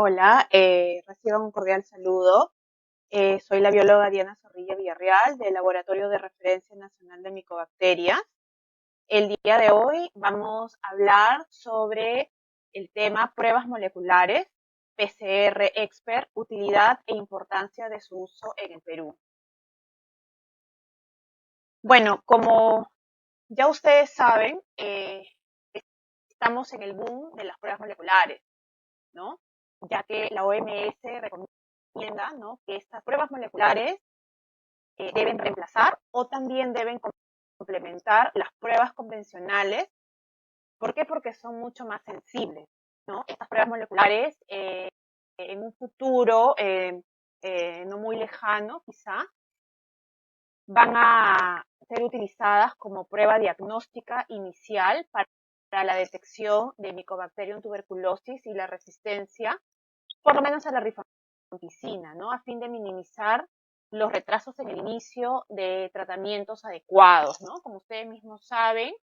Hola, reciban un cordial saludo. Soy la bióloga Diana Zorrilla Villarreal del Laboratorio de Referencia Nacional de Micobacterias. El día de hoy vamos a hablar sobre el tema pruebas moleculares, PCR Expert, utilidad e importancia de su uso en el Perú. Bueno, como ya ustedes saben, estamos en el boom de las pruebas moleculares, ¿no? Ya que la OMS recomienda, ¿no?, que estas pruebas moleculares deben reemplazar o también deben complementar las pruebas convencionales. ¿Por qué? Porque son mucho más sensibles, ¿no? Estas pruebas moleculares en un futuro no muy lejano quizá van a ser utilizadas como prueba diagnóstica inicial para la detección de Mycobacterium tuberculosis y la resistencia, por lo menos a la rifampicina, ¿no? A fin de minimizar los retrasos en el inicio de tratamientos adecuados, ¿no? Como ustedes mismos saben,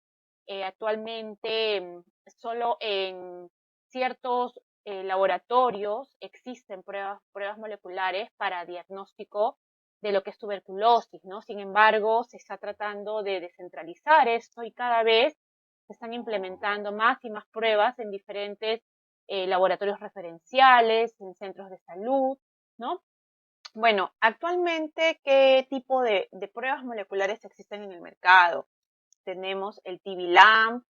actualmente solo en ciertos laboratorios existen pruebas moleculares para diagnóstico de lo que es tuberculosis, ¿no? Sin embargo, se está tratando de descentralizar esto y cada vez se están implementando más y más pruebas en diferentes laboratorios referenciales, en centros de salud, ¿no? Bueno, actualmente, ¿qué tipo de pruebas moleculares existen en el mercado? Tenemos el TB-LAMP,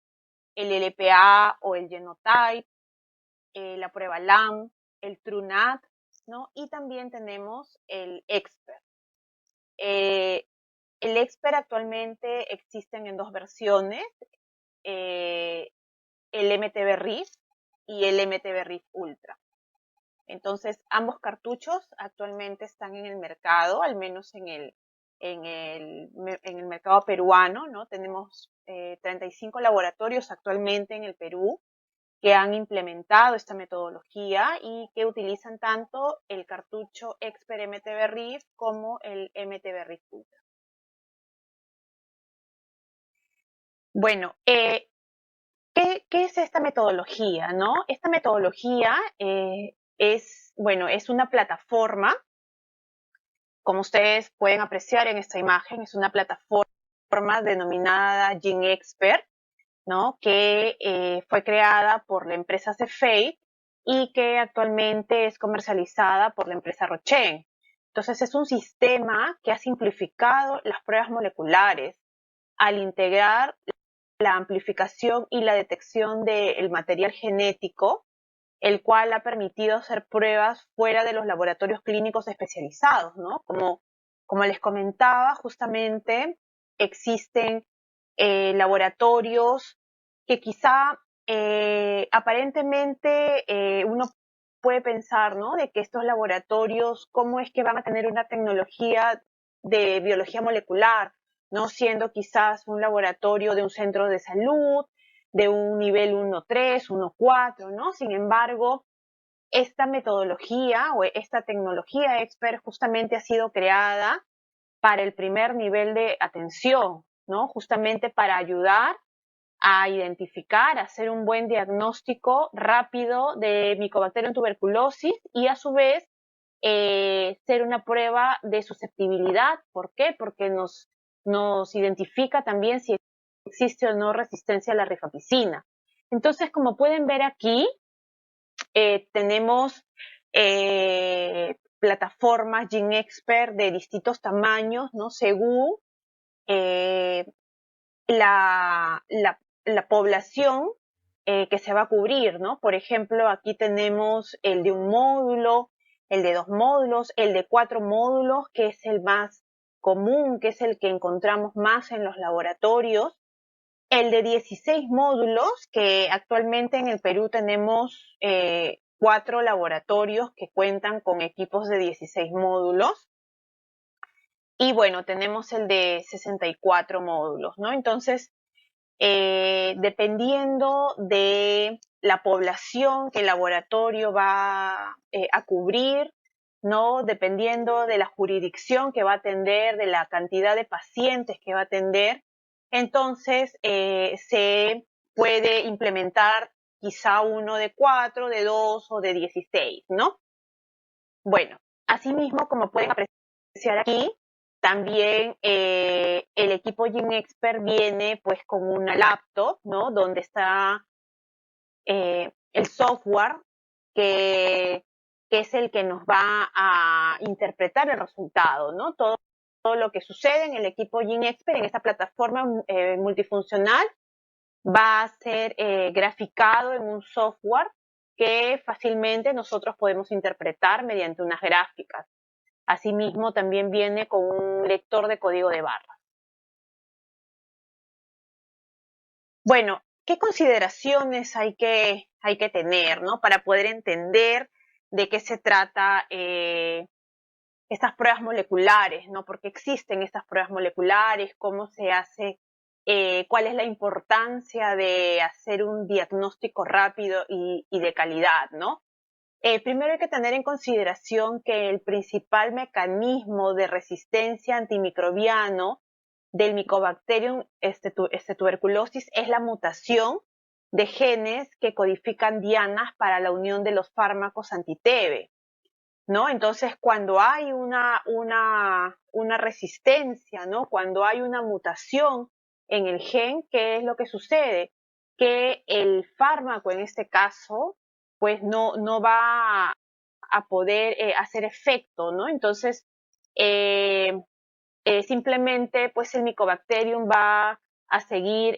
el LPA o el Genotype, la prueba LAMP, el TrueNAT, ¿no? Y también tenemos el Expert. El Expert actualmente existen en dos versiones, el MTB-RIF y el MTB-RIF Ultra. Entonces, ambos cartuchos actualmente están en el mercado, al menos en el mercado peruano, ¿no? Tenemos 35 laboratorios actualmente en el Perú que han implementado esta metodología y que utilizan tanto el cartucho Expert MTB-RIF como el MTB-RIF Ultra. Bueno, ¿qué es esta metodología, no? Esta metodología es una plataforma, como ustedes pueden apreciar en esta imagen, es una plataforma denominada GenExpert, ¿no? Que fue creada por la empresa Cepheid y que actualmente es comercializada por la empresa Rochen. Entonces es un sistema que ha simplificado las pruebas moleculares al integrar la amplificación y la detección del material genético, el cual ha permitido hacer pruebas fuera de los laboratorios clínicos especializados, ¿no? Como les comentaba, justamente existen laboratorios que quizá aparentemente uno puede pensar, ¿no?, de que estos laboratorios, ¿cómo es que van a tener una tecnología de biología molecular, no siendo quizás un laboratorio de un centro de salud, de un nivel 1.3, 1.4, ¿no? Sin embargo, esta metodología o esta tecnología Expert justamente ha sido creada para el primer nivel de atención, ¿no? Justamente para ayudar a identificar, a hacer un buen diagnóstico rápido de Mycobacterium tuberculosis y a su vez ser una prueba de susceptibilidad. ¿Por qué? Porque nos identifica también si existe o no resistencia a la rifampicina. Entonces, como pueden ver aquí, tenemos plataformas GenExpert de distintos tamaños, ¿no? Según eh, la población que se va a cubrir, ¿no? Por ejemplo, aquí tenemos el de un módulo, el de 2 módulos, el de 4 módulos, que es el más común, que es el que encontramos más en los laboratorios, el de 16 módulos, que actualmente en el Perú tenemos 4 laboratorios que cuentan con equipos de 16 módulos. Y bueno, tenemos el de 64 módulos, ¿no? Entonces, dependiendo de la población que el laboratorio va a cubrir, ¿no? Dependiendo de la jurisdicción que va a atender, de la cantidad de pacientes que va a atender, entonces se puede implementar quizá uno de 4, de 2 o de 16, ¿no? Bueno, asimismo, como pueden apreciar aquí, también el equipo GeneXpert viene pues con una laptop, ¿no? Donde está el software que, que es el que nos va a interpretar el resultado, ¿no? Todo lo que sucede en el equipo GeneXpert, en esta plataforma multifuncional, va a ser graficado en un software que fácilmente nosotros podemos interpretar mediante unas gráficas. Asimismo, también viene con un lector de código de barras. Bueno, ¿qué consideraciones hay que tener, ¿no? Para poder entender de qué se trata estas pruebas moleculares, ¿no? ¿Por qué existen estas pruebas moleculares? ¿Cómo se hace? ¿Cuál es la importancia de hacer un diagnóstico rápido y de calidad, ¿no? Primero hay que tener en consideración que el principal mecanismo de resistencia antimicrobiano del Mycobacterium tuberculosis es la mutación de genes que codifican dianas para la unión de los fármacos anti-TB, ¿no? Entonces, cuando hay una resistencia, ¿no? Cuando hay una mutación en el gen, ¿qué es lo que sucede? Que el fármaco, en este caso, pues no va a poder hacer efecto, ¿no? Entonces, eh, simplemente, pues el Mycobacterium va a seguir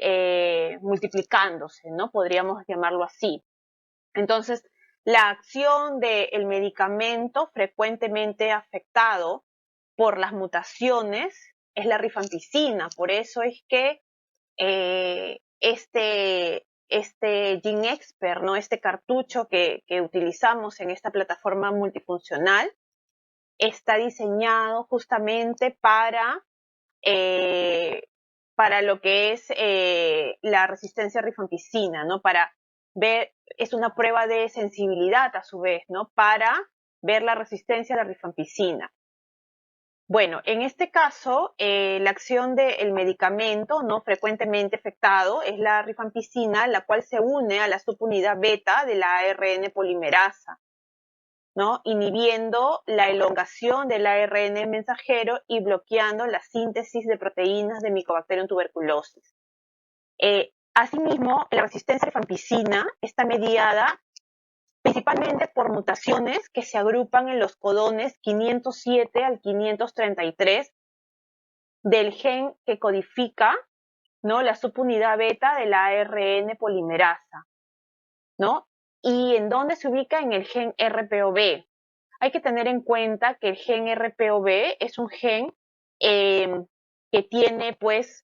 multiplicándose, ¿no? Podríamos llamarlo así. Entonces, la acción del medicamento frecuentemente afectado por las mutaciones es la rifampicina. Por eso es que este GeneXpert, ¿no? Este cartucho que utilizamos en esta plataforma multifuncional, está diseñado justamente eh, para lo que es la resistencia a rifampicina, ¿no? Para ver, es una prueba de sensibilidad a su vez, ¿no? Para ver la resistencia a la rifampicina. Bueno, en este caso, la acción del medicamento no frecuentemente afectado es la rifampicina, la cual se une a la subunidad beta de la ARN polimerasa, ¿no? Inhibiendo la elongación del ARN mensajero y bloqueando la síntesis de proteínas de Mycobacterium tuberculosis. Asimismo, la resistencia a la rifampicina está mediada principalmente por mutaciones que se agrupan en los codones 507 al 533 del gen que codifica, ¿no? La subunidad beta de la ARN polimerasa, ¿no? ¿Y en dónde se ubica? En el gen RPOB. Hay que tener en cuenta que el gen RPOB es un gen que tiene, pues,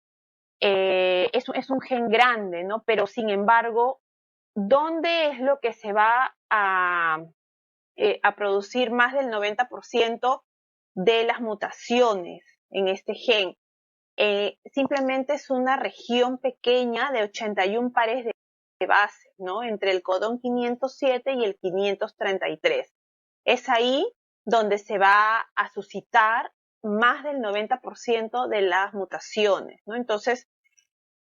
es un gen grande, ¿no? Pero sin embargo, ¿dónde es lo que se va a producir más del 90% de las mutaciones en este gen? Simplemente es una región pequeña de 81 pares de bases, ¿no? Entre el codón 507 y el 533. Es ahí donde se va a suscitar más del 90% de las mutaciones, ¿no? Entonces,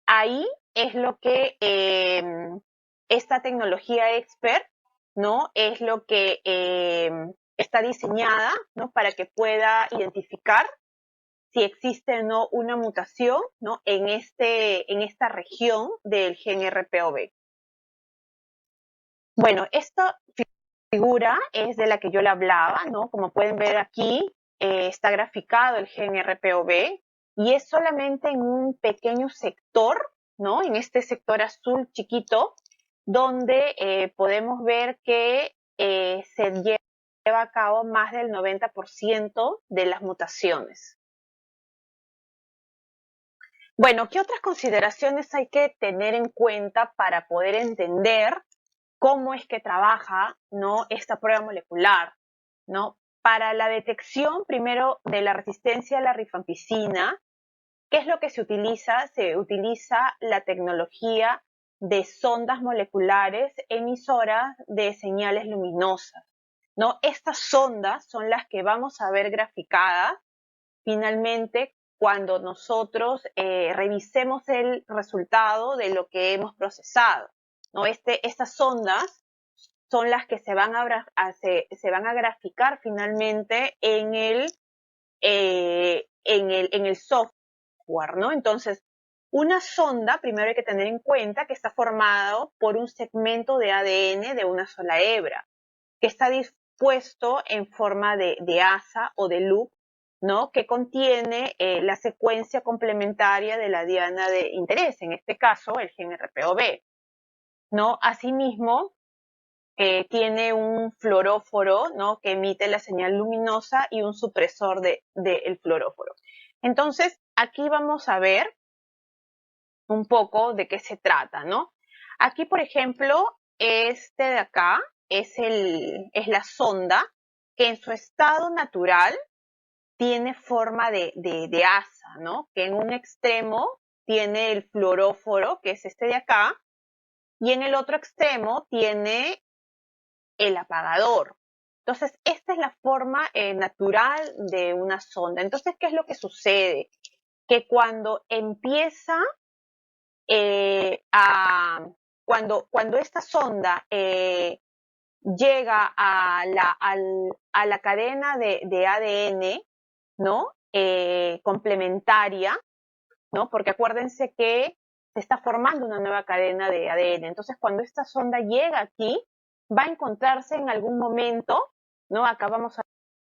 ahí es lo que esta tecnología expert, ¿no? Es lo que está diseñada, ¿no? Para que pueda identificar si existe o no una mutación, ¿no? En esta región del gen RPOB. Bueno, esta figura es de la que yo le hablaba, ¿no? Como pueden ver aquí, está graficado el gen RPOB y es solamente en un pequeño sector, ¿no? En este sector azul chiquito, donde podemos ver que se lleva a cabo más del 90% de las mutaciones. Bueno, ¿qué otras consideraciones hay que tener en cuenta para poder entender cómo es que trabaja, ¿no? Esta prueba molecular, ¿no? Para la detección, primero, de la resistencia a la rifampicina, ¿qué es lo que se utiliza? Se utiliza la tecnología de sondas moleculares emisoras de señales luminosas, ¿no? Estas sondas son las que vamos a ver graficadas finalmente cuando nosotros revisemos el resultado de lo que hemos procesado, ¿no? Estas sondas son las que se van a graficar finalmente en el software, ¿no? Entonces, una sonda, primero hay que tener en cuenta que está formado por un segmento de ADN de una sola hebra, que está dispuesto en forma de asa o de loop, ¿no? Que contiene la secuencia complementaria de la diana de interés, en este caso el gen RPOB, ¿no? Asimismo, tiene un fluoróforo, ¿no? Que emite la señal luminosa y un supresor del fluoróforo. Entonces, aquí vamos a ver un poco de qué se trata, ¿no? Aquí, por ejemplo, este de acá es la sonda que en su estado natural tiene forma de asa, ¿no? Que en un extremo tiene el fluoróforo, que es este de acá, y en el otro extremo tiene el apagador. Entonces, esta es la forma natural de una sonda. Entonces, ¿qué es lo que sucede? Que cuando empieza cuando esta sonda llega a la cadena de ADN, ¿no? Complementaria, ¿no? Porque acuérdense que se está formando una nueva cadena de ADN. Entonces, cuando esta sonda llega aquí, va a encontrarse en algún momento, ¿no? Acá vamos a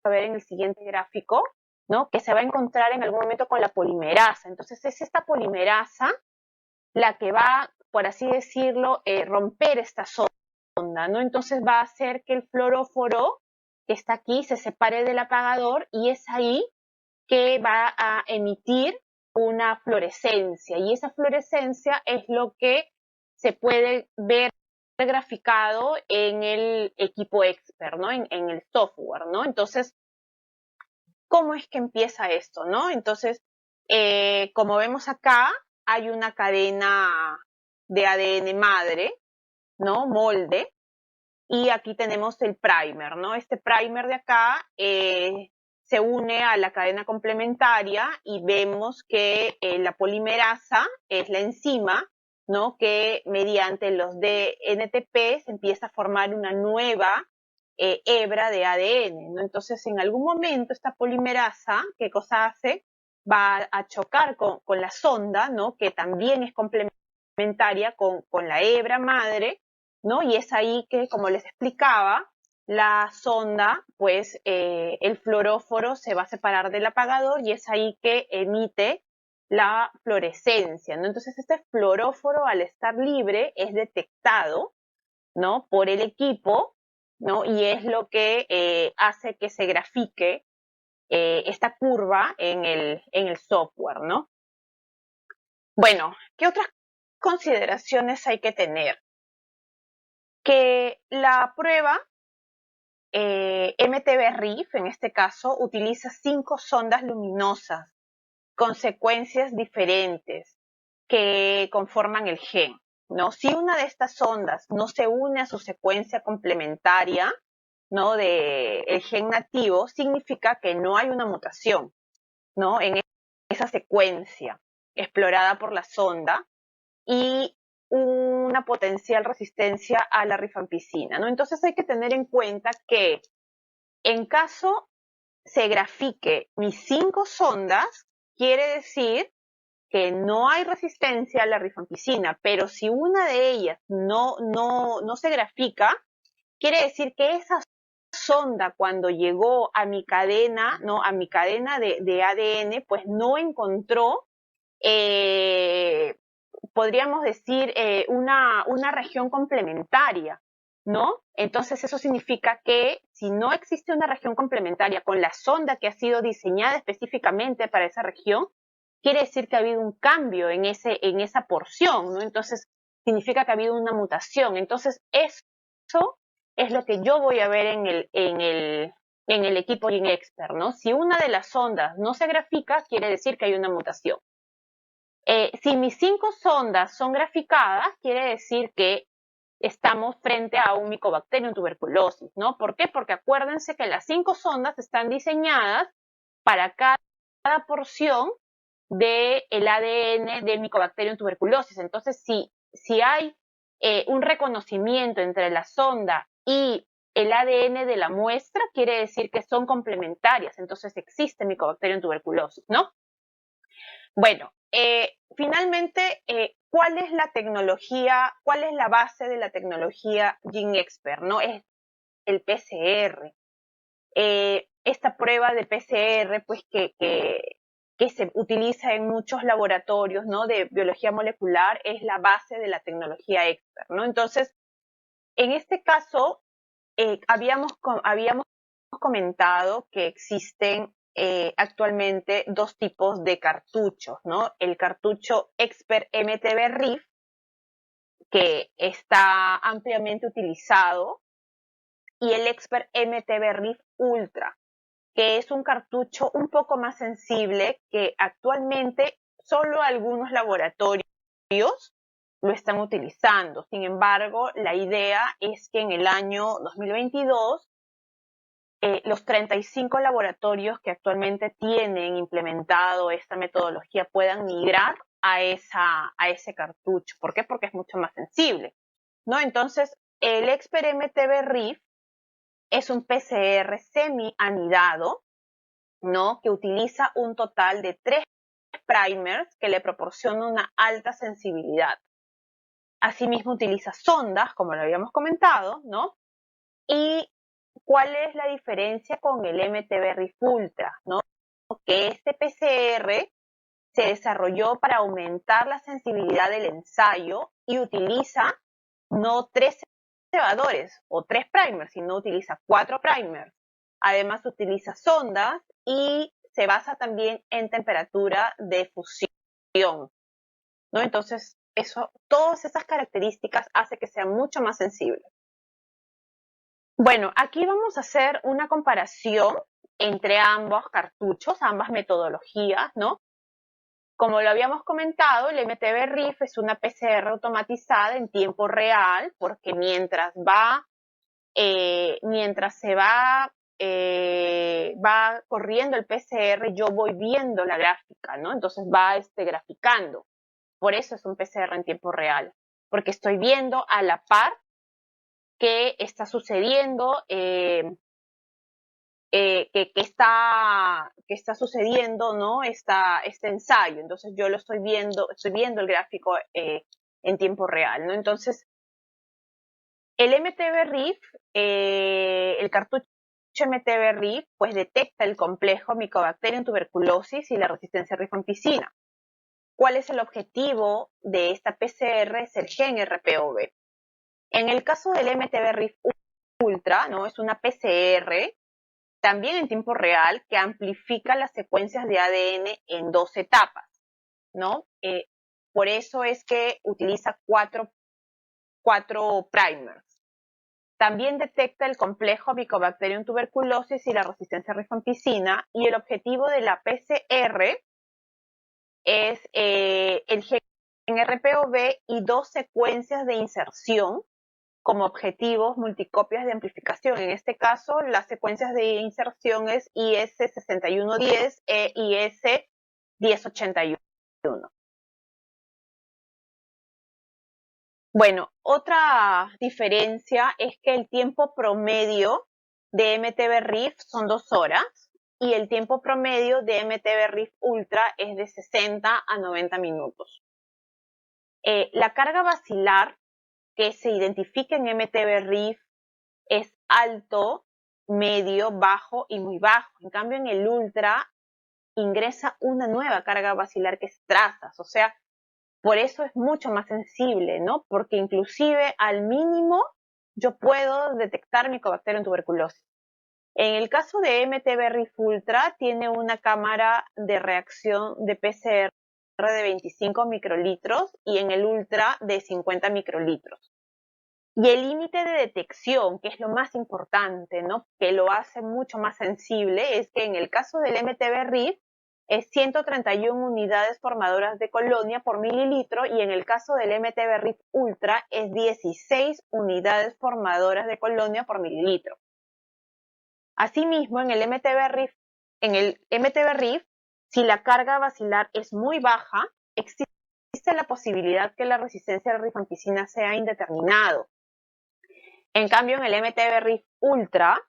ver en el siguiente gráfico, ¿no? Que se va a encontrar en algún momento con la polimerasa. Entonces, es esta polimerasa la que va, por así decirlo, romper esta sonda, ¿no? Entonces va a hacer que el fluoróforo que está aquí se separe del apagador y es ahí que va a emitir una fluorescencia y esa fluorescencia es lo que se puede ver graficado en el equipo expert, ¿no? En el software, ¿no? Entonces, ¿cómo es que empieza esto, no? Entonces, como vemos acá, hay una cadena de ADN madre, ¿no? Molde, y aquí tenemos el primer, ¿no? Este primer de acá se une a la cadena complementaria y vemos que la polimerasa es la enzima, ¿no? Que mediante los DNTP se empieza a formar una nueva hebra de ADN, ¿no? Entonces, en algún momento esta polimerasa, ¿qué cosa hace? Va a chocar con la sonda, ¿no? Que también es complementaria con la hebra madre, ¿no? Y es ahí que, como les explicaba, la sonda, pues el fluoróforo se va a separar del apagador y es ahí que emite la fluorescencia, ¿no? Entonces este fluoróforo al estar libre es detectado, ¿no? Por el equipo, ¿no? Y es lo que hace que se grafique esta curva en el software, ¿no? Bueno, ¿qué otras consideraciones hay que tener? Que la prueba MTB-RIF, en este caso, utiliza 5 sondas luminosas con secuencias diferentes que conforman el gen, ¿no? Si una de estas sondas no se une a su secuencia complementaria, ¿no? De el gen nativo, significa que no hay una mutación, ¿no? En esa secuencia explorada por la sonda y una potencial resistencia a la rifampicina, ¿no? Entonces hay que tener en cuenta que en caso se grafique mis 5 sondas, quiere decir que no hay resistencia a la rifampicina, pero si una de ellas no se grafica, quiere decir que esa sonda cuando llegó a mi cadena, ¿no? A mi cadena de ADN, pues no encontró podríamos decir, una región complementaria, ¿no? Entonces eso significa que si no existe una región complementaria con la sonda que ha sido diseñada específicamente para esa región, quiere decir que ha habido un cambio en esa porción, ¿no? Entonces significa que ha habido una mutación. Entonces eso es lo que yo voy a ver en el equipo Gene Expert, ¿no? Si una de las sondas no se grafica, quiere decir que hay una mutación. Si mis 5 sondas son graficadas, quiere decir que estamos frente a un Mycobacterium tuberculosis, ¿no? ¿Por qué? Porque acuérdense que las 5 sondas están diseñadas para cada porción del ADN del Mycobacterium tuberculosis. Entonces, si hay un reconocimiento entre la sonda y el ADN de la muestra, quiere decir que son complementarias, entonces existe Mycobacterium tuberculosis, ¿no? Bueno, finalmente, ¿cuál es la tecnología, cuál es la base de la tecnología GeneXpert, ¿no? Es el PCR. Esta prueba de PCR, pues que se utiliza en muchos laboratorios, ¿no? De biología molecular, es la base de la tecnología expert, ¿no? Entonces, en este caso, habíamos comentado que existen actualmente dos tipos de cartuchos, ¿no? El cartucho Expert MTB RIF, que está ampliamente utilizado, y el Expert MTB RIF Ultra, que es un cartucho un poco más sensible que actualmente solo algunos laboratorios lo están utilizando. Sin embargo, la idea es que en el año 2022 los 35 laboratorios que actualmente tienen implementado esta metodología puedan migrar a ese cartucho. ¿Por qué? Porque es mucho más sensible, ¿no? Entonces, el Expert MTB RIF es un PCR semi-anidado, ¿no? Que utiliza un total de 3 primers que le proporcionan una alta sensibilidad. Asimismo utiliza sondas, como lo habíamos comentado, ¿no? Y ¿cuál es la diferencia con el MTB RIF Ultra, ¿no? Que este PCR se desarrolló para aumentar la sensibilidad del ensayo y utiliza no 3 cebadores o 3 primers, sino utiliza 4 primers. Además utiliza sondas y se basa también en temperatura de fusión, ¿no? Entonces, todas esas características hace que sea mucho más sensible. Bueno, aquí vamos a hacer una comparación entre ambos cartuchos, ambas metodologías, ¿no? Como lo habíamos comentado, el MTB RIF es una PCR automatizada en tiempo real, porque mientras se va corriendo el PCR, yo voy viendo la gráfica, ¿no? Entonces va graficando. Por eso es un PCR en tiempo real, porque estoy viendo a la par que está sucediendo, que está sucediendo, ¿no? Este ensayo. Entonces yo lo estoy viendo el gráfico en tiempo real, ¿no? Entonces, el MTB RIF, el cartucho MTB RIF, pues detecta el complejo Mycobacterium tuberculosis y la resistencia a rifampicina. ¿Cuál es el objetivo de esta PCR? Es el gen RPOB. En el caso del MTB RIF Ultra, ¿no? Es una PCR también en tiempo real que amplifica las secuencias de ADN en 2 etapas, ¿no? Por eso es que utiliza 4 primers. También detecta el complejo Mycobacterium tuberculosis y la resistencia a rifampicina, y el objetivo de la PCR es el gen RPOB y 2 secuencias de inserción como objetivos multicopias de amplificación. En este caso, las secuencias de inserción es IS6110 e IS1081. Bueno, otra diferencia es que el tiempo promedio de MTB RIF son 2 horas y el tiempo promedio de MTB RIF Ultra es de 60 a 90 minutos. La carga basilar que se identifica en MTB RIF es alto, medio, bajo y muy bajo. En cambio, en el Ultra ingresa una nueva carga basilar que es trazas, o sea, por eso es mucho más sensible, ¿no? Porque inclusive al mínimo yo puedo detectar Mycobacterium tuberculosis. En el caso de MTB RIF Ultra tiene una cámara de reacción de PCR de 25 microlitros y en el Ultra de 50 microlitros. Y el límite de detección, que es lo más importante, ¿no? Que lo hace mucho más sensible, es que en el caso del MTB RIF es 131 unidades formadoras de colonia por mililitro y en el caso del MTB RIF Ultra es 16 unidades formadoras de colonia por mililitro. Asimismo, en el MTB RIF, si la carga basilar es muy baja, existe la posibilidad que la resistencia a la rifampicina sea indeterminado. En cambio, en el MTB-RIF Ultra,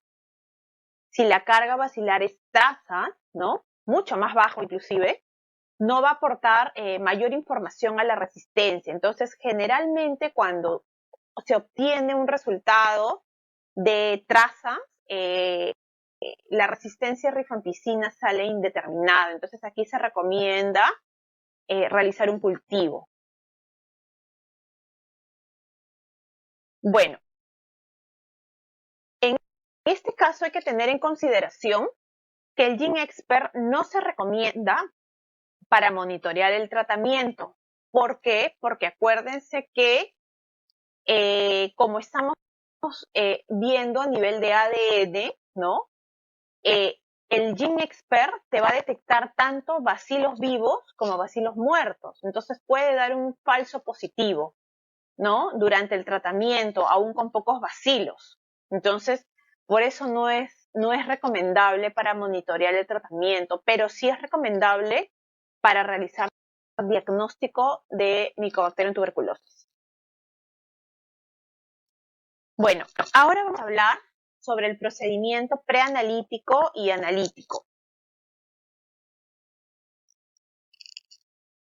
si la carga basilar es traza, ¿no? Mucho más bajo inclusive, no va a aportar mayor información a la resistencia. Entonces, generalmente cuando se obtiene un resultado de trazas, la resistencia a rifampicina sale indeterminada. Entonces, aquí se recomienda realizar un cultivo. Bueno, en este caso hay que tener en consideración que el GeneXpert no se recomienda para monitorear el tratamiento. ¿Por qué? Porque acuérdense que como estamos viendo a nivel de ADN, ¿no? El GeneXpert te va a detectar tanto bacilos vivos como bacilos muertos. Entonces puede dar un falso positivo, ¿no? Durante el tratamiento, aún con pocos bacilos. Entonces, por eso no es recomendable para monitorear el tratamiento, pero sí es recomendable para realizar diagnóstico de Mycobacterium tuberculosis. Bueno, ahora vamos a hablar sobre el procedimiento preanalítico y analítico.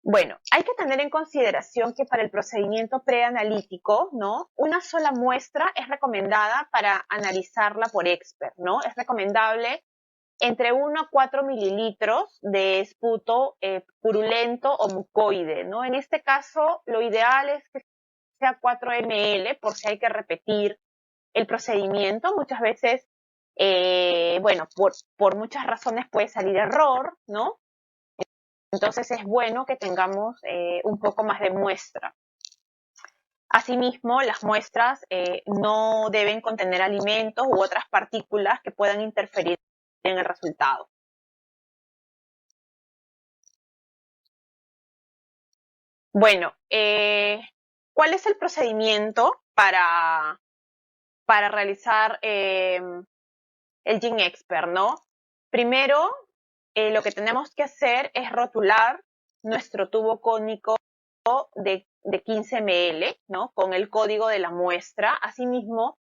Bueno, hay que tener en consideración que para el procedimiento preanalítico, ¿no? Una sola muestra es recomendada para analizarla por expert, ¿no? Es recomendable entre 1 a 4 mililitros de esputo purulento o mucoide, ¿no? En este caso, lo ideal es que sea 4 ml por si hay que repetir el procedimiento. Muchas veces, bueno, por muchas razones puede salir error, ¿no? Entonces es bueno que tengamos un poco más de muestra. Asimismo, las muestras no deben contener alimentos u otras partículas que puedan interferir en el resultado. Bueno, ¿cuál es el procedimiento para realizar el GeneXpert, ¿no? Primero, lo que tenemos que hacer es rotular nuestro tubo cónico de 15 ml, ¿no? Con el código de la muestra. Asimismo,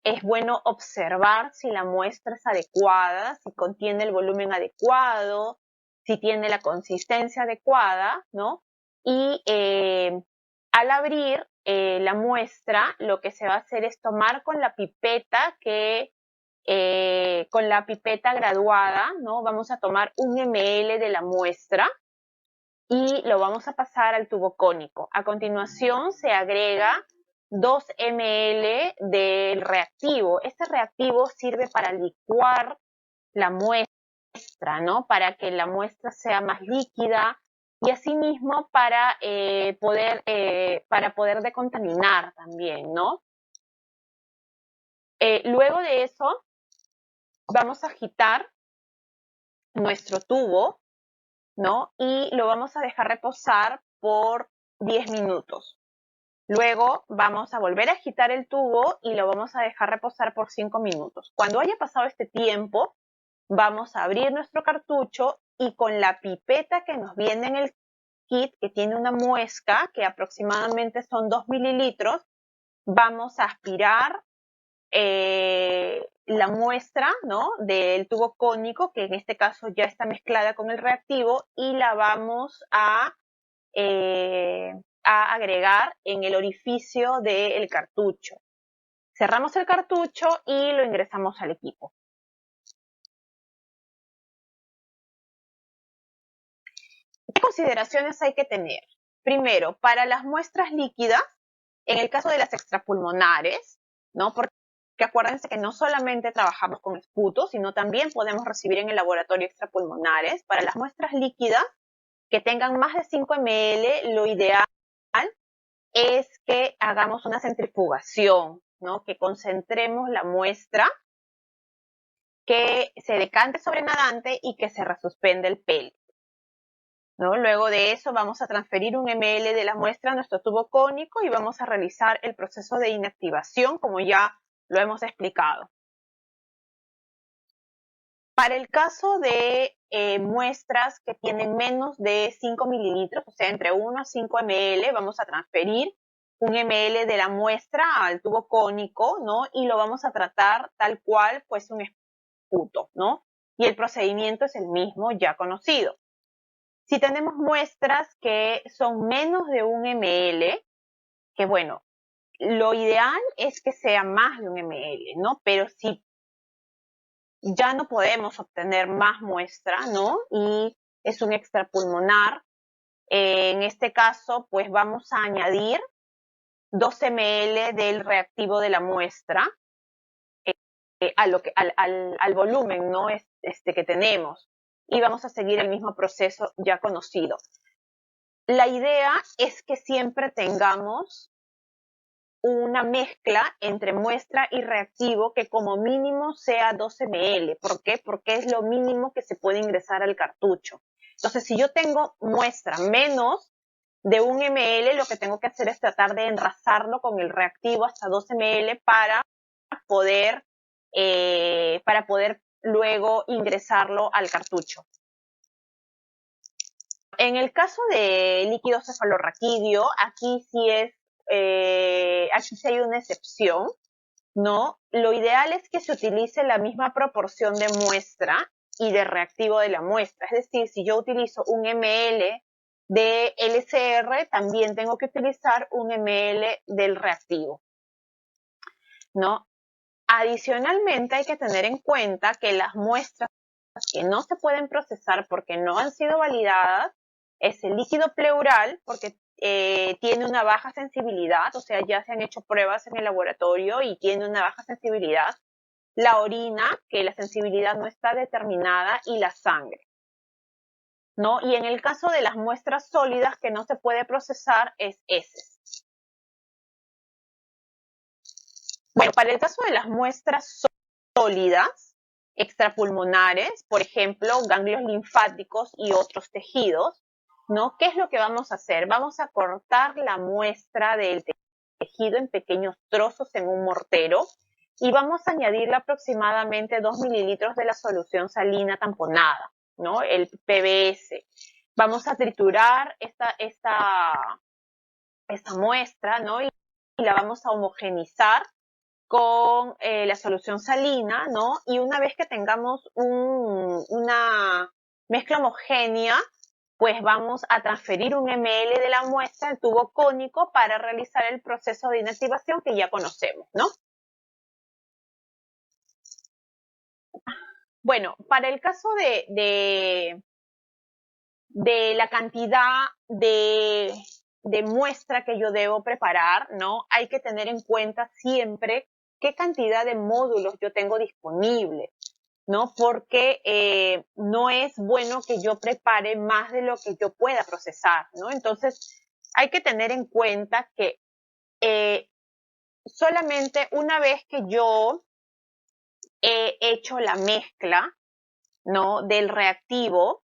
es bueno observar si la muestra es adecuada, si contiene el volumen adecuado, si tiene la consistencia adecuada, ¿no? Y al abrir la muestra, lo que se va a hacer es tomar con la pipeta con la pipeta graduada, ¿no? Vamos a tomar 1 ml de la muestra y lo vamos a pasar al tubo cónico. A continuación se agrega 2 ml del reactivo. Este reactivo sirve para licuar la muestra, ¿no? Para que la muestra sea más líquida y asimismo para poder decontaminar también, ¿no? Luego de eso, vamos a agitar nuestro tubo, ¿no? Y lo vamos a dejar reposar por 10 minutos. Luego vamos a volver a agitar el tubo y lo vamos a dejar reposar por 5 minutos. Cuando haya pasado este tiempo, vamos a abrir nuestro cartucho y con la pipeta que nos viene en el kit, que tiene una muesca, que aproximadamente son 2 mililitros, vamos a aspirar la muestra, ¿no? Del tubo cónico, que en este caso ya está mezclada con el reactivo, y la vamos a agregar en el orificio del cartucho. Cerramos el cartucho y lo ingresamos al equipo. ¿Qué consideraciones hay que tener? Primero, para las muestras líquidas, en el caso de las extrapulmonares, ¿no? Porque acuérdense que no solamente trabajamos con esputo, sino también podemos recibir en el laboratorio extrapulmonares. Para las muestras líquidas que tengan más de 5 ml, lo ideal es que hagamos una centrifugación, ¿no? Que concentremos la muestra, que se decante sobre nadante y que se resuspende el pellet, ¿no? Luego de eso vamos a transferir 1 ml de la muestra a nuestro tubo cónico y vamos a realizar el proceso de inactivación como ya lo hemos explicado. Para el caso de muestras que tienen menos de 5 mililitros, o sea, entre 1 a 5 ml, vamos a transferir 1 ml de la muestra al tubo cónico, ¿no? Y lo vamos a tratar tal cual, pues, un esputo, ¿no? Y el procedimiento es el mismo ya conocido. Si tenemos muestras que son menos de 1 ml, que bueno, lo ideal es que sea más de 1 ml, ¿no? Pero si ya no podemos obtener más muestra, ¿no? Y es un extrapulmonar, en este caso, pues vamos a añadir 2 ml del reactivo de la muestra al volumen, ¿no? Que tenemos. Y vamos a seguir el mismo proceso ya conocido. La idea es que siempre tengamos una mezcla entre muestra y reactivo que como mínimo sea 2 ml. ¿Por qué? Porque es lo mínimo que se puede ingresar al cartucho. Entonces, si yo tengo muestra menos de 1 ml, lo que tengo que hacer es tratar de enrasarlo con el reactivo hasta 2 ml poder, para poder luego ingresarlo al cartucho. En el caso de líquido cefalorraquídeo, aquí sí hay una excepción, ¿no? Lo ideal es que se utilice la misma proporción de muestra y de reactivo de la muestra. Es decir, si yo utilizo 1 ml de LCR, también tengo que utilizar 1 ml del reactivo, ¿no? Adicionalmente, hay que tener en cuenta que las muestras que no se pueden procesar porque no han sido validadas es el líquido pleural, porque tiene una baja sensibilidad, o sea, ya se han hecho pruebas en el laboratorio y tiene una baja sensibilidad. La orina, que la sensibilidad no está determinada, y la sangre, ¿no? Y en el caso de las muestras sólidas que no se puede procesar es heces. Bueno, para el caso de las muestras sólidas, extrapulmonares, por ejemplo, ganglios linfáticos y otros tejidos, ¿no? ¿Qué es lo que vamos a hacer? Vamos a cortar la muestra del tejido en pequeños trozos en un mortero y vamos a añadirle aproximadamente 2 mililitros de la solución salina tamponada, ¿no? El PBS. Vamos a triturar esta muestra, ¿no? Y la vamos a homogenizar con la solución salina, ¿no? Y una vez que tengamos una mezcla homogénea, pues vamos a transferir 1 ml de la muestra al tubo cónico para realizar el proceso de inactivación que ya conocemos, ¿no? Bueno, para el caso de la cantidad de muestra que yo debo preparar, ¿no? Hay que tener en cuenta siempre qué cantidad de módulos yo tengo disponible, ¿no? Porque no es bueno que yo prepare más de lo que yo pueda procesar, ¿no? Entonces, hay que tener en cuenta que solamente una vez que yo he hecho la mezcla, ¿no? Del reactivo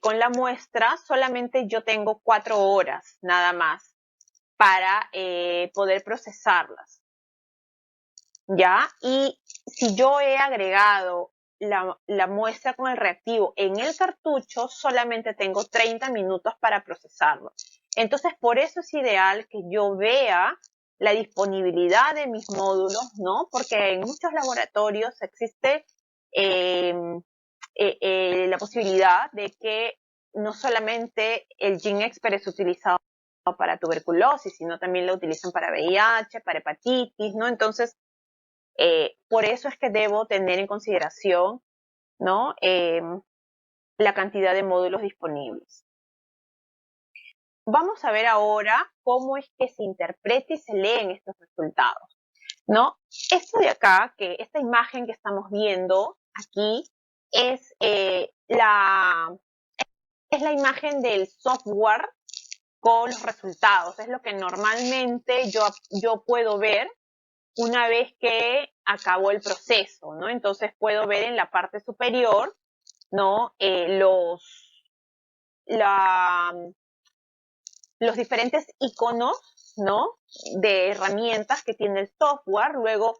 con la muestra, solamente yo tengo 4 horas nada más para poder procesarlas, ¿ya? Y si yo he agregado la muestra con el reactivo en el cartucho, solamente tengo 30 minutos para procesarlo. Entonces, por eso es ideal que yo vea la disponibilidad de mis módulos, ¿no? Porque en muchos laboratorios existe la posibilidad de que no solamente el GeneXpert es utilizado para tuberculosis, sino también lo utilizan para VIH, para hepatitis, ¿no? Entonces, por eso es que debo tener en consideración, ¿no? La cantidad de módulos disponibles. Vamos a ver ahora cómo es que se interpreta y se leen estos resultados, ¿no? Esto de acá, esta imagen que estamos viendo aquí, es la imagen del software con los resultados. Es lo que normalmente yo puedo ver una vez que acabó el proceso, ¿no? Entonces puedo ver en la parte superior, ¿no? Los diferentes iconos, ¿no? De herramientas que tiene el software. Luego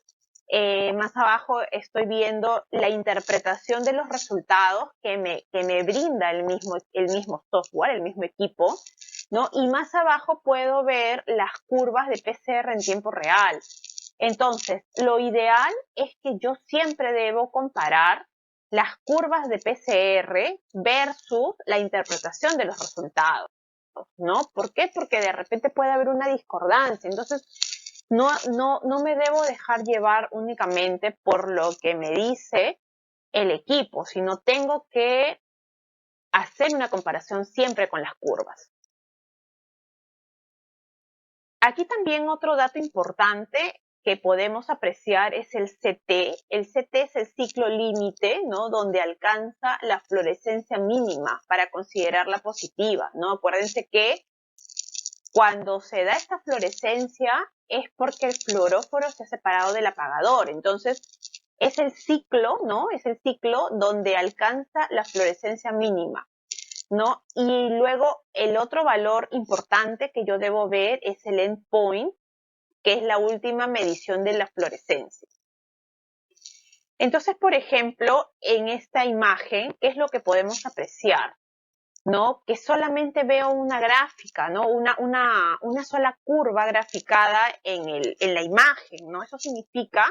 Más abajo estoy viendo la interpretación de los resultados que me brinda el mismo software, el mismo equipo, ¿no? Y más abajo puedo ver las curvas de PCR en tiempo real. Entonces, lo ideal es que yo siempre debo comparar las curvas de PCR versus la interpretación de los resultados, ¿no? ¿Por qué? Porque de repente puede haber una discordancia. Entonces, no me debo dejar llevar únicamente por lo que me dice el equipo, sino tengo que hacer una comparación siempre con las curvas. Aquí también otro dato importante que podemos apreciar es el CT. El CT es el ciclo límite, ¿no? Donde alcanza la fluorescencia mínima para considerarla positiva, ¿no? Acuérdense que cuando se da esta fluorescencia es porque el fluoróforo se ha separado del apagador. Entonces, es el ciclo, ¿no? Es el ciclo donde alcanza la fluorescencia mínima, ¿no? Y luego el otro valor importante que yo debo ver es el endpoint, que es la última medición de la fluorescencia. Entonces, por ejemplo, en esta imagen, ¿qué es lo que podemos apreciar? ¿No? Que solamente veo una gráfica, ¿no? Una sola curva graficada en la imagen, ¿no? Eso significa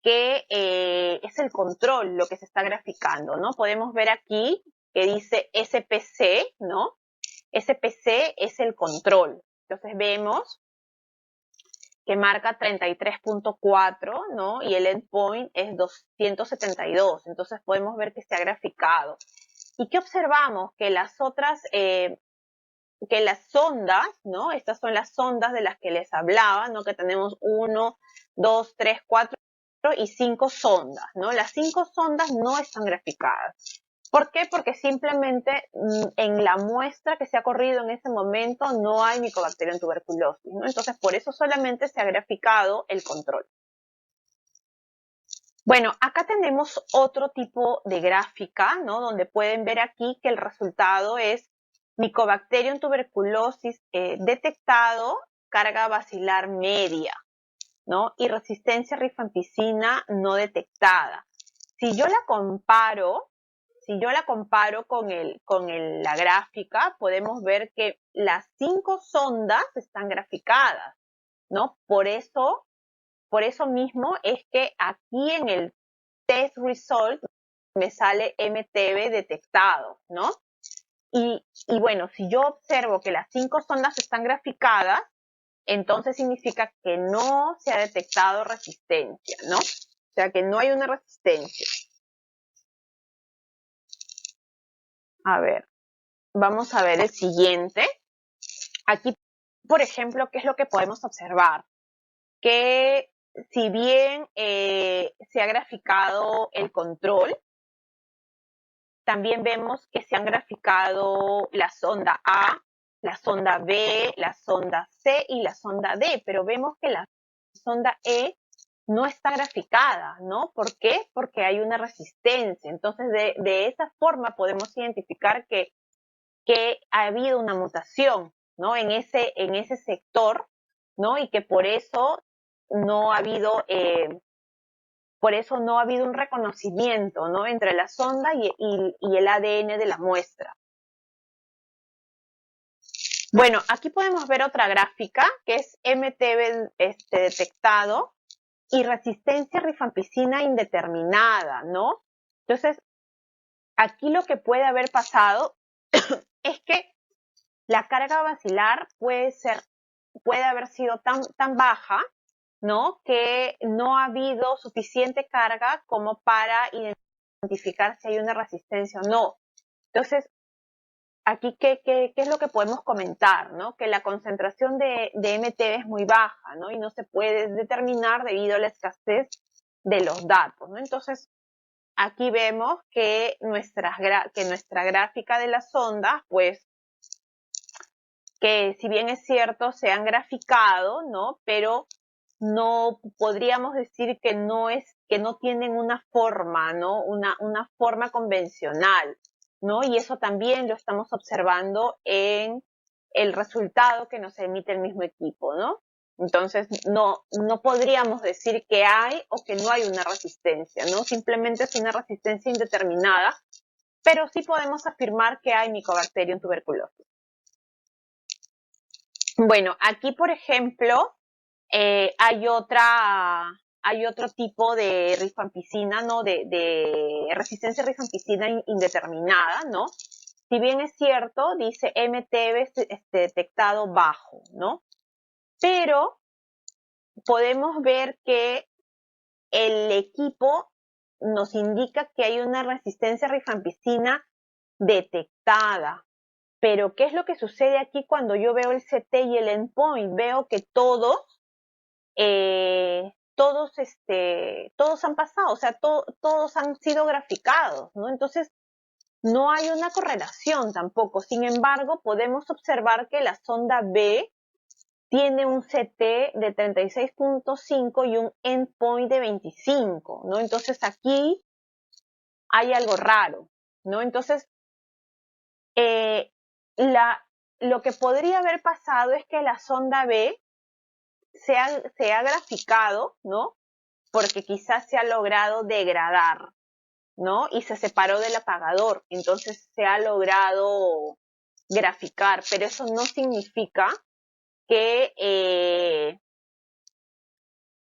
que es el control lo que se está graficando, ¿no? Podemos ver aquí que dice SPC, ¿no? SPC es el control. Entonces vemos que marca 33.4, ¿no? Y el endpoint es 272. Entonces podemos ver que se ha graficado. ¿Y qué observamos? Que las otras, que las sondas, ¿no? Estas son las sondas de las que les hablaba, ¿no? Que tenemos 1, 2, 3, 4 y 5 sondas, ¿no? Las 5 sondas no están graficadas. ¿Por qué? Porque simplemente en la muestra que se ha corrido en ese momento no hay Mycobacterium tuberculosis, ¿no? Entonces, por eso solamente se ha graficado el control. Bueno, acá tenemos otro tipo de gráfica, ¿no? Donde pueden ver aquí que el resultado es Mycobacterium tuberculosis detectado, carga bacilar media, ¿no? Y resistencia a rifampicina no detectada. Si yo la comparo con la gráfica, podemos ver que las 5 sondas están graficadas, ¿no? Por eso mismo es que aquí en el test result me sale MTB detectado, ¿no? Y bueno, si yo observo que las 5 sondas están graficadas, entonces significa que no se ha detectado resistencia, ¿no? O sea, que no hay una resistencia. A ver, vamos a ver el siguiente. Aquí, por ejemplo, ¿qué es lo que podemos observar? Que si bien se ha graficado el control, también vemos que se han graficado la sonda A, la sonda B, la sonda C y la sonda D, pero vemos que la sonda E no está graficada, ¿no? ¿Por qué? Porque hay una resistencia. Entonces, de esa forma podemos identificar que ha habido una mutación, ¿no? En ese sector, ¿no? Y que por eso no ha habido un reconocimiento, ¿no? Entre la sonda y el ADN de la muestra. Bueno, aquí podemos ver otra gráfica que es MTB detectado y resistencia a rifampicina indeterminada, ¿no? Entonces, aquí lo que puede haber pasado es que la carga bacilar puede haber sido tan baja, ¿no? Que no ha habido suficiente carga como para identificar si hay una resistencia o no. Entonces, aquí, ¿qué es lo que podemos comentar, ¿no? Que la concentración de MTB es muy baja, ¿no? Y no se puede determinar debido a la escasez de los datos, ¿no? Entonces, aquí vemos que nuestra gráfica de las ondas, pues, que si bien es cierto, se han graficado, ¿no? Pero no podríamos decir que no tienen una forma, ¿no? Una forma convencional, ¿no? Y eso también lo estamos observando en el resultado que nos emite el mismo equipo, ¿no? Entonces, no podríamos decir que hay o que no hay una resistencia, ¿no? Simplemente es una resistencia indeterminada, pero sí podemos afirmar que hay Mycobacterium tuberculosis. Bueno, aquí, por ejemplo, hay otro tipo de rifampicina, ¿no? De resistencia rifampicina indeterminada, ¿no? Si bien es cierto, dice MTB detectado bajo, ¿no? Pero podemos ver que el equipo nos indica que hay una resistencia rifampicina detectada. Pero, ¿qué es lo que sucede aquí cuando yo veo el CT y el endpoint? Veo que todos han pasado, o sea, todos han sido graficados, ¿no? Entonces, no hay una correlación tampoco. Sin embargo, podemos observar que la sonda B tiene un CT de 36.5 y un endpoint de 25, ¿no? Entonces, aquí hay algo raro, ¿no? Entonces, eh, lo que podría haber pasado es que la sonda B se ha graficado, ¿no? Porque quizás se ha logrado degradar, ¿no? Y se separó del apagador, entonces se ha logrado graficar, pero eso no significa que,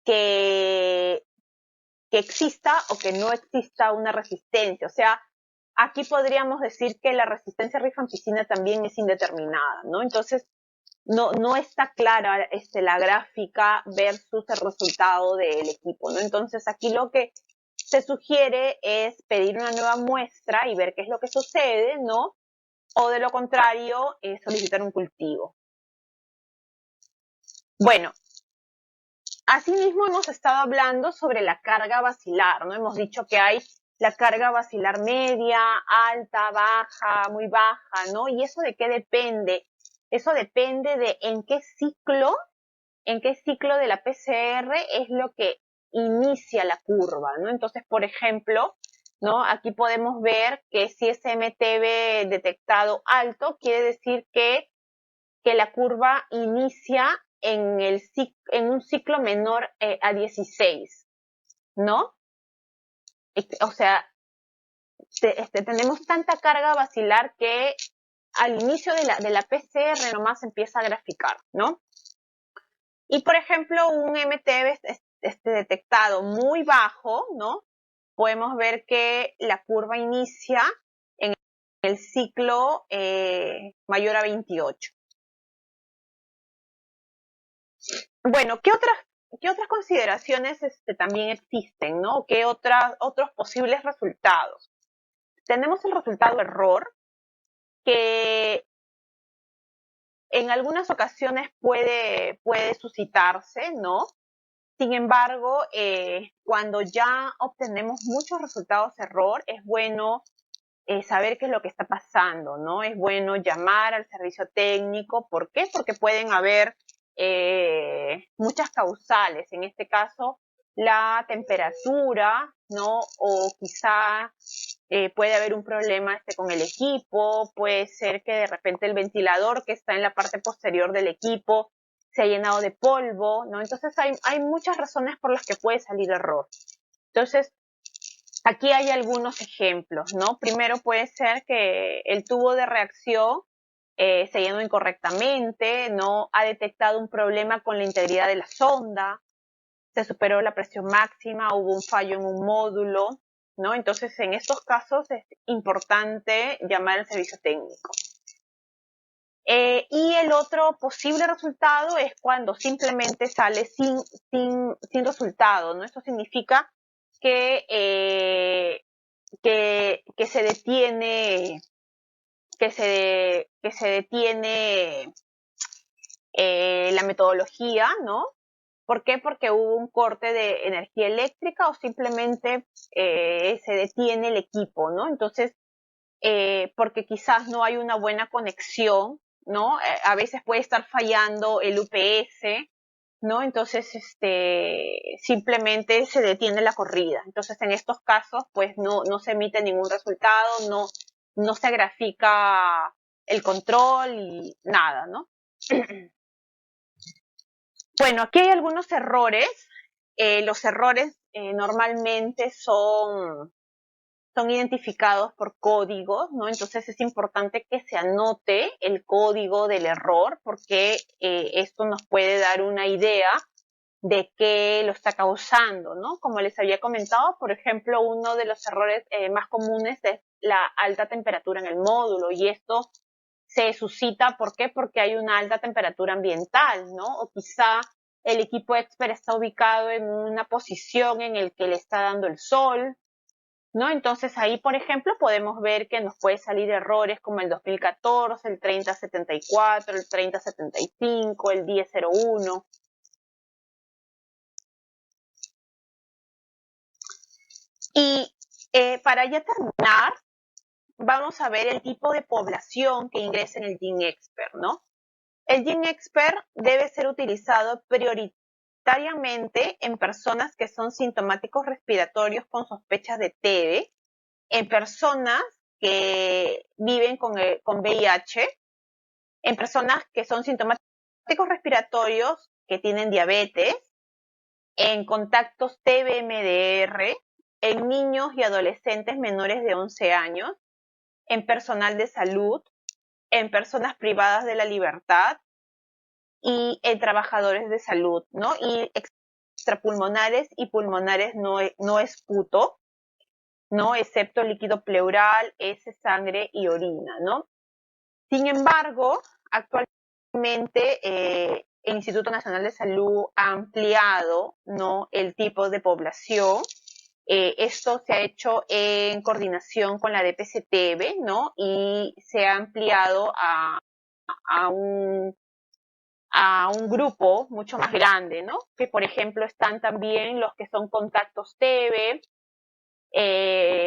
que, que exista o que no exista una resistencia. O sea, aquí podríamos decir que la resistencia rifampicina también es indeterminada, ¿no? Entonces, no está clara la gráfica versus el resultado del equipo, ¿no? Entonces, aquí lo que se sugiere es pedir una nueva muestra y ver qué es lo que sucede, ¿no? O de lo contrario, solicitar un cultivo. Bueno, asimismo hemos estado hablando sobre la carga bacilar, ¿no? Hemos dicho que hay la carga bacilar media, alta, baja, muy baja, ¿no? ¿Y eso de qué depende? Eso depende de en qué ciclo de la PCR es lo que inicia la curva, ¿no? Entonces, por ejemplo, ¿no? Aquí podemos ver que si es MTB detectado alto, quiere decir que la curva inicia en un ciclo menor a 16, ¿no? O sea, tenemos tanta carga bacilar que al inicio de la PCR nomás empieza a graficar, ¿no? Y por ejemplo, un MTB detectado muy bajo, ¿no? Podemos ver que la curva inicia en el ciclo mayor a 28. Bueno, ¿qué otras consideraciones también existen, ¿no? ¿Qué otros posibles resultados? Tenemos el resultado error, que en algunas ocasiones puede suscitarse, ¿no? Sin embargo, cuando ya obtenemos muchos resultados error, es bueno saber qué es lo que está pasando, ¿no? Es bueno llamar al servicio técnico. ¿Por qué? Porque pueden haber muchas causales. En este caso, la temperatura, ¿no? O quizá puede haber un problema con el equipo. Puede ser que de repente el ventilador que está en la parte posterior del equipo se ha llenado de polvo, ¿no? Entonces hay muchas razones por las que puede salir error. Entonces, aquí hay algunos ejemplos, ¿no? Primero puede ser que el tubo de reacción se llenó incorrectamente, no ha detectado un problema con la integridad de la sonda, se superó la presión máxima, hubo un fallo en un módulo, ¿no? Entonces, en estos casos es importante llamar al servicio técnico. Y el otro posible resultado es cuando simplemente sale sin resultado, ¿no? Esto significa que, que se detiene, la metodología, ¿no? ¿Por qué? Porque hubo un corte de energía eléctrica o simplemente se detiene el equipo, ¿no? Entonces, porque quizás no hay una buena conexión, ¿no? A veces puede estar fallando el UPS, ¿no? Entonces, simplemente se detiene la corrida. Entonces, en estos casos, pues no se emite ningún resultado, no se grafica el control y nada, ¿no? Bueno, aquí hay algunos errores. Los errores normalmente son identificados por códigos, ¿no? Entonces es importante que se anote el código del error porque esto nos puede dar una idea de qué lo está causando, ¿no? Como les había comentado, por ejemplo, uno de los errores más comunes es la alta temperatura en el módulo y esto se suscita, ¿por qué? Porque hay una alta temperatura ambiental, ¿no? O quizá el equipo expert está ubicado en una posición en el que le está dando el sol, ¿no? Entonces ahí, por ejemplo, podemos ver que nos puede salir errores como el 2014, el 3074, el 3075, el 1001. Y para ya terminar, vamos a ver el tipo de población que ingresa en el GeneXpert, ¿no? El GeneXpert debe ser utilizado prioritariamente en personas que son sintomáticos respiratorios con sospechas de TB, en personas que viven con VIH, en personas que son sintomáticos respiratorios que tienen diabetes, en contactos TB-MDR, en niños y adolescentes menores de 11 años, en personal de salud, en personas privadas de la libertad y en trabajadores de salud, ¿no? Y extrapulmonares y pulmonares no esputo, ¿no? Excepto líquido pleural, heces, sangre y orina, ¿no? Sin embargo, actualmente el Instituto Nacional de Salud ha ampliado, ¿no?, el tipo de población. Esto se ha hecho en coordinación con la DPCTV, ¿no? Y se ha ampliado a un, a un grupo mucho más grande, ¿no? Que por ejemplo están también los que son contactos TV,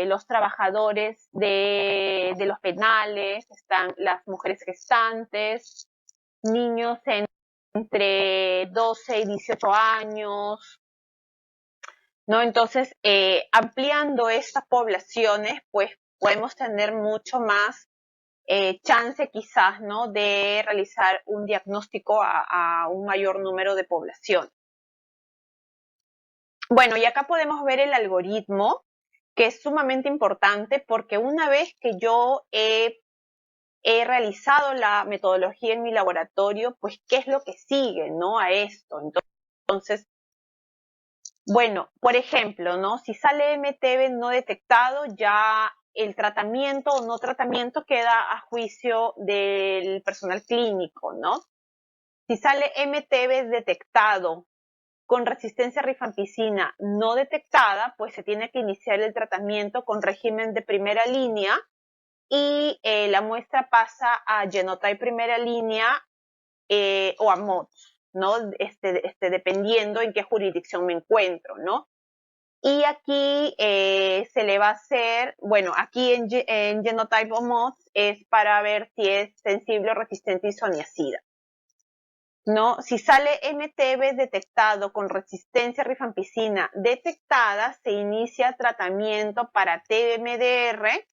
los trabajadores de los penales, están las mujeres gestantes, niños entre 12 y 18 años, ¿no? Entonces, ampliando estas poblaciones, pues podemos tener mucho más chance quizás, ¿no?, de realizar un diagnóstico a un mayor número de población. Bueno, y acá podemos ver el algoritmo, que es sumamente importante porque una vez que yo he realizado la metodología en mi laboratorio, pues, ¿qué es lo que sigue, no, a esto? Entonces, bueno, por ejemplo, ¿no? Si sale MTB no detectado, ya el tratamiento o no tratamiento queda a juicio del personal clínico, ¿no? Si sale MTB detectado con resistencia a rifampicina no detectada, pues se tiene que iniciar el tratamiento con régimen de primera línea y la muestra pasa a Genotype primera línea o a MOTS, ¿no? Dependiendo en qué jurisdicción me encuentro, ¿no? Y aquí se le va a hacer, bueno, aquí en Genotype o MOTS es para ver si es sensible o resistente a isoniazida, ¿no? Si sale MTB detectado con resistencia a rifampicina detectada, se inicia tratamiento para TBMDR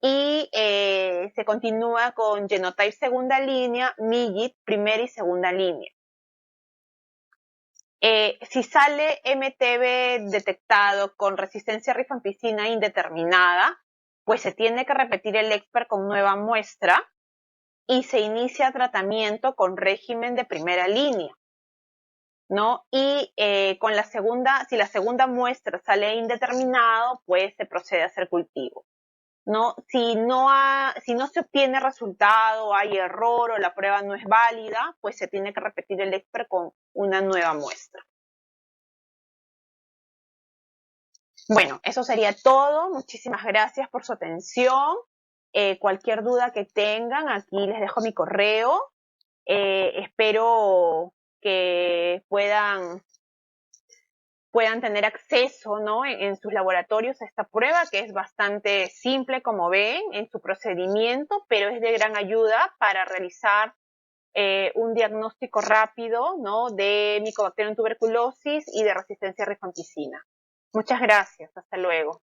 y se continúa con Genotype segunda línea, MIGIT primera y segunda línea. Si sale MTB detectado con resistencia a rifampicina indeterminada, pues se tiene que repetir el expert con nueva muestra y se inicia tratamiento con régimen de primera línea, ¿no? Y con la segunda, si la segunda muestra sale indeterminado, pues se procede a hacer cultivo, ¿no? Si no se obtiene resultado, hay error o la prueba no es válida, pues se tiene que repetir el expert con una nueva muestra. Bueno, eso sería todo. Muchísimas gracias por su atención. Cualquier duda que tengan, aquí les dejo mi correo. Espero que puedan tener acceso, ¿no?, en sus laboratorios a esta prueba, que es bastante simple, como ven, en su procedimiento, pero es de gran ayuda para realizar un diagnóstico rápido, ¿no?, de Mycobacterium tuberculosis y de resistencia a rifampicina. Muchas gracias. Hasta luego.